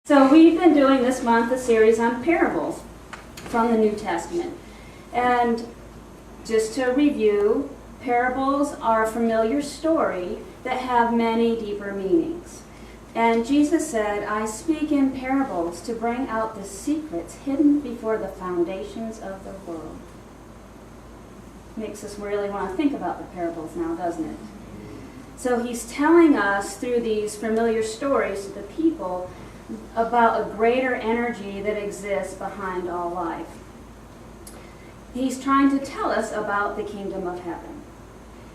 So we've been doing this month a series on parables from the New Testament. And just to review, parables are a familiar story that have many deeper meanings. And Jesus said, I speak in parables to bring out the secrets hidden before the foundations of the world. Makes us really want to think about the parables now, doesn't it? So he's telling us through these familiar stories to the people about a greater energy that exists behind all life. He's trying to tell us about the kingdom of heaven.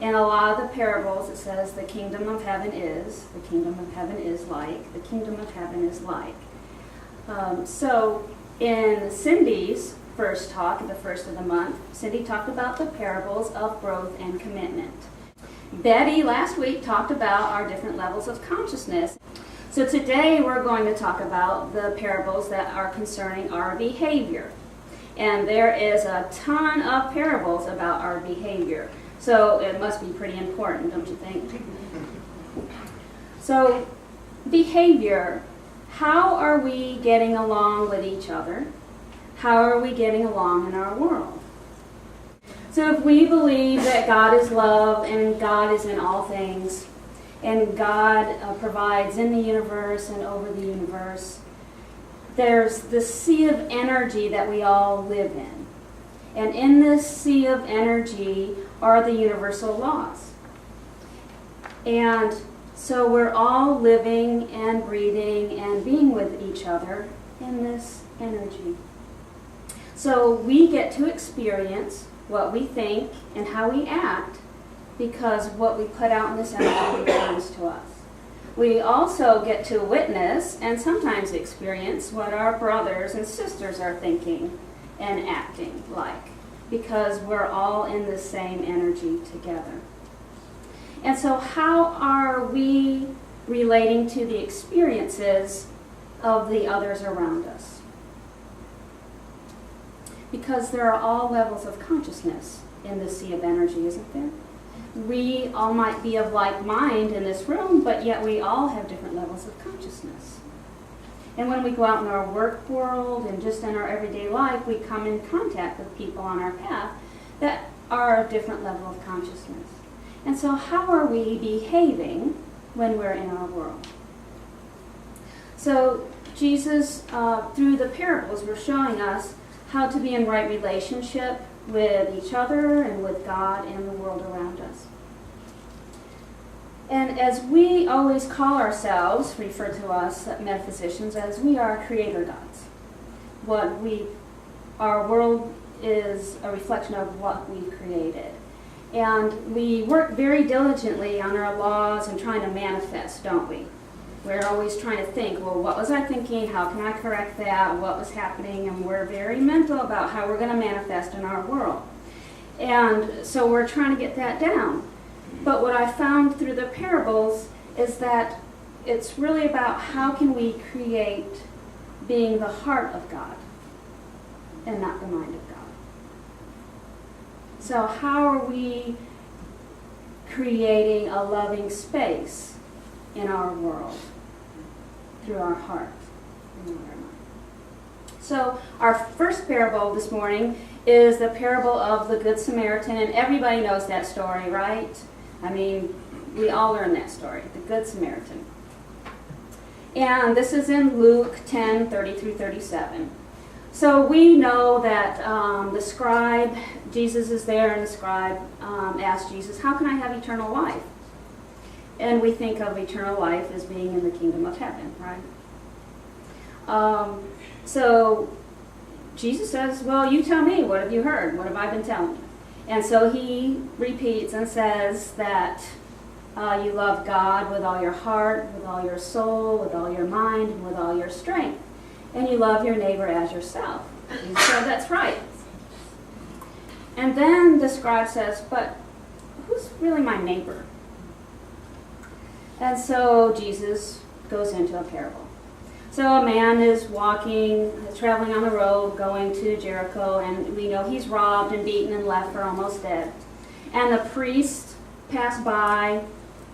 In a lot of the parables it says the kingdom of heaven is, the kingdom of heaven is like, the kingdom of heaven is like. So in Cindy's first talk, the first of the month, Cindy talked about the parables of growth and commitment. Betty last week talked about our different levels of consciousness. So today we're going to talk about the parables that are concerning our behavior. And there is a ton of parables about our behavior. So it must be pretty important, don't you think? So behavior, how are we getting along with each other? How are we getting along in our world? So if we believe that God is love and God is in all things, and God provides in the universe and over the universe, there's this sea of energy that we all live in. And in this sea of energy are the universal laws. And so we're all living and breathing and being with each other in this energy. So we get to experience what we think and how we act because what we put out in this energy returns to us. We also get to witness and sometimes experience what our brothers and sisters are thinking and acting like, because we're all in the same energy together. And so how are we relating to the experiences of the others around us? Because there are all levels of consciousness in the sea of energy, isn't there? We all might be of like mind in this room, but yet we all have different levels of consciousness. And when we go out in our work world and just in our everyday life, we come in contact with people on our path that are a different level of consciousness. And so how are we behaving when we're in our world? So Jesus, through the parables, was showing us how to be in right relationship with each other and with God and the world around us. And as we always call ourselves, refer to us metaphysicians, as we are creator gods. Our world is a reflection of what we've created. And we work very diligently on our laws and trying to manifest, don't we? We're always trying to think, well, what was I thinking? How can I correct that? What was happening? And we're very mental about how we're going to manifest in our world. And so we're trying to get that down. But what I found through the parables is that it's really about how can we create being the heart of God and not the mind of God. So how are we creating a loving space in our world? Through our heart and not our mind. So our first parable this morning is the parable of the Good Samaritan, and everybody knows that story, right? I mean, we all learn that story, the Good Samaritan. And this is in Luke 10:30 through 37. So we know that the scribe, Jesus is there, and the scribe asks Jesus, how can I have eternal life? And we think of eternal life as being in the kingdom of heaven, right? So Jesus says, well, you tell me, what have you heard? What have I been telling you? And so he repeats and says that you love God with all your heart, with all your soul, with all your mind, and with all your strength. And you love your neighbor as yourself. And so that's right. And then the scribe says, but who's really my neighbor? And so Jesus goes into a parable. So a man is traveling on the road, going to Jericho, and we know he's robbed and beaten and left for almost dead. And the priests pass by,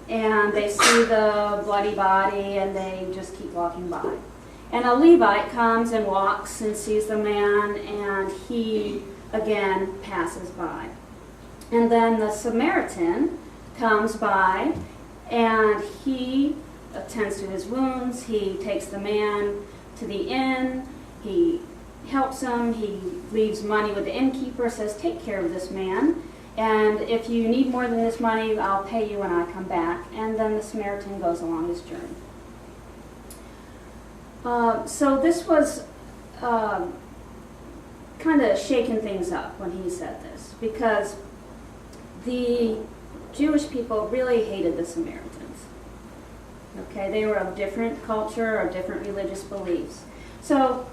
and they see the bloody body, and they just keep walking by. And a Levite comes and walks and sees the man, and he again passes by. And then the Samaritan comes by, and he attends to his wounds. He takes the man to the inn. He helps him. He leaves money with the innkeeper, says, take care of this man. And if you need more than this money, I'll pay you when I come back. And then the Samaritan goes along his journey. So this was kind of shaking things up when he said this, because the Jewish people really hated the Samaritans. Okay, they were of different culture or different religious beliefs. So,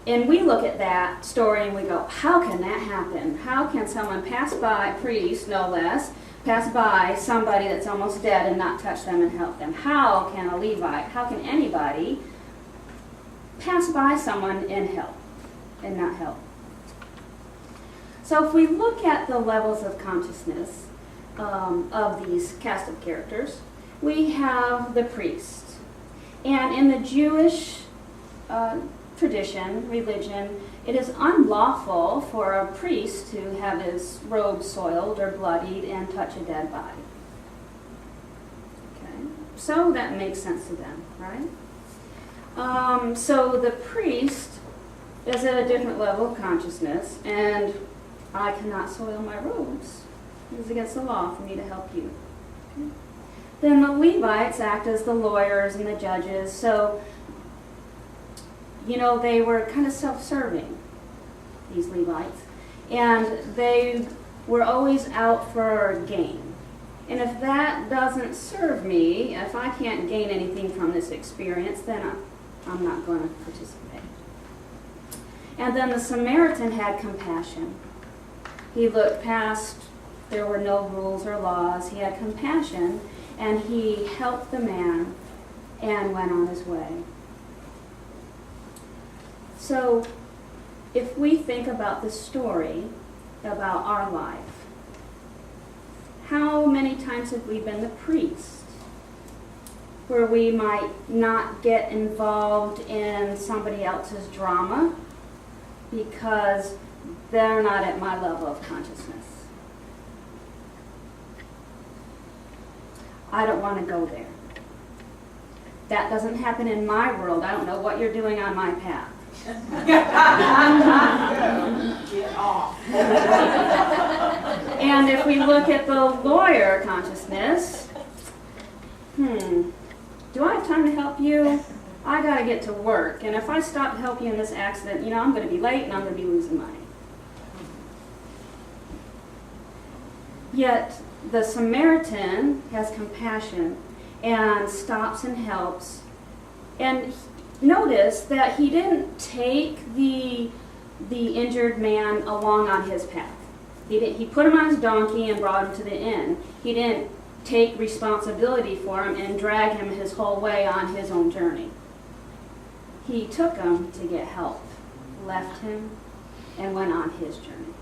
and we look at that story and we go, how can that happen? How can someone pass by, a priest no less, pass by somebody that's almost dead and not touch them and help them? How can a Levite, how can anybody pass by someone and help and not help? So if we look at the levels of consciousness of these cast of characters, we have the priest. And in the Jewish tradition, religion, it is unlawful for a priest to have his robe soiled or bloodied and touch a dead body. Okay, so that makes sense to them, right? So the priest is at a different level of consciousness, and I cannot soil my robes. It is against the law for me to help you. Okay. Then the Levites act as the lawyers and the judges. So, you know, they were kind of self-serving, these Levites. And they were always out for gain. And if that doesn't serve me, if I can't gain anything from this experience, then I'm not going to participate. And then the Samaritan had compassion. He looked past, there were no rules or laws. He had compassion, and he helped the man and went on his way. So if we think about the story about our life, how many times have we been the priest, where we might not get involved in somebody else's drama because they're not at my level of consciousness? I don't want to go there. That doesn't happen in my world. I don't know what you're doing on my path. Get off. And if we look at the lawyer consciousness, do I have time to help you? I got to get to work. And if I stop to help you in this accident, you know, I'm going to be late and I'm going to be losing money. Yet the Samaritan has compassion and stops and helps. And notice that he didn't take the injured man along on his path. He put him on his donkey and brought him to the inn. He didn't take responsibility for him and drag him his whole way on his own journey. He took him to get help, left him, and went on his journey.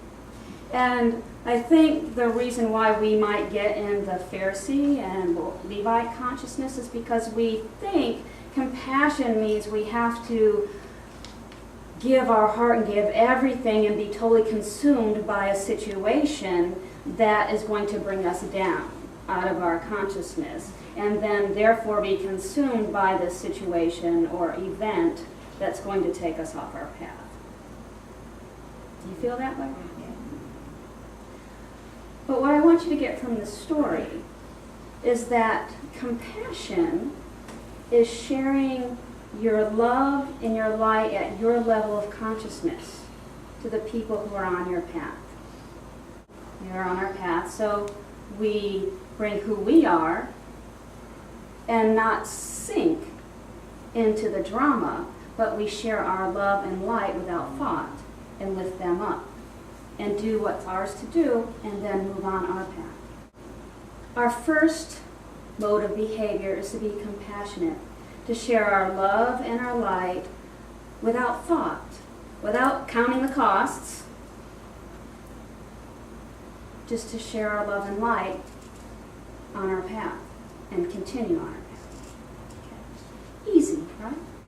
And I think the reason why we might get in the Pharisee and Levite consciousness is because we think compassion means we have to give our heart and give everything and be totally consumed by a situation that is going to bring us down out of our consciousness, and then therefore be consumed by this situation or event that's going to take us off our path. Do you feel that way? But what I want you to get from the story is that compassion is sharing your love and your light at your level of consciousness to the people who are on your path. We are on our path, so we bring who we are and not sink into the drama, but we share our love and light without thought and lift them up and do what's ours to do and then move on our path. Our first mode of behavior is to be compassionate, to share our love and our light without thought, without counting the costs, just to share our love and light on our path and continue on our path.